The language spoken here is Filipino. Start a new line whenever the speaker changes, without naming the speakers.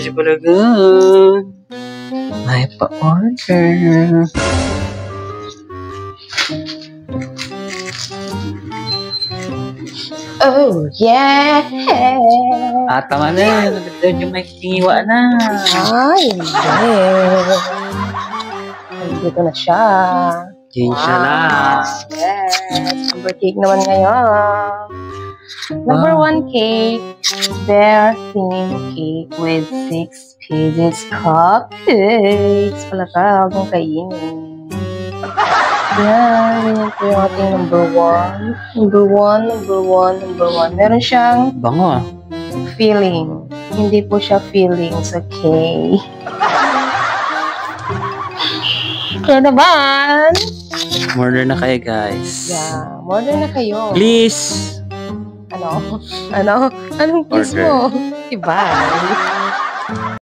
si Palagan. May pa-order.
Oh, yeah!
Tama na. Medyo may tingiwa na.
Ay, hindi. Nandito na siya.
Yun siya na.
Yes. Number cake naman ngayon. Number 1 cake. Bear theme cake with 6 pieces cupcakes. Palaka, huwag mong kainin. Yan, yun po yung ating number 1. Number 1. Meron siyang
Bango
feeling. Hindi po siya feelings, okay? Kaya naman!
Order na kayo, guys.
Yeah, order na kayo.
Please!
Ano? Anong please
Order.
mo? Iba.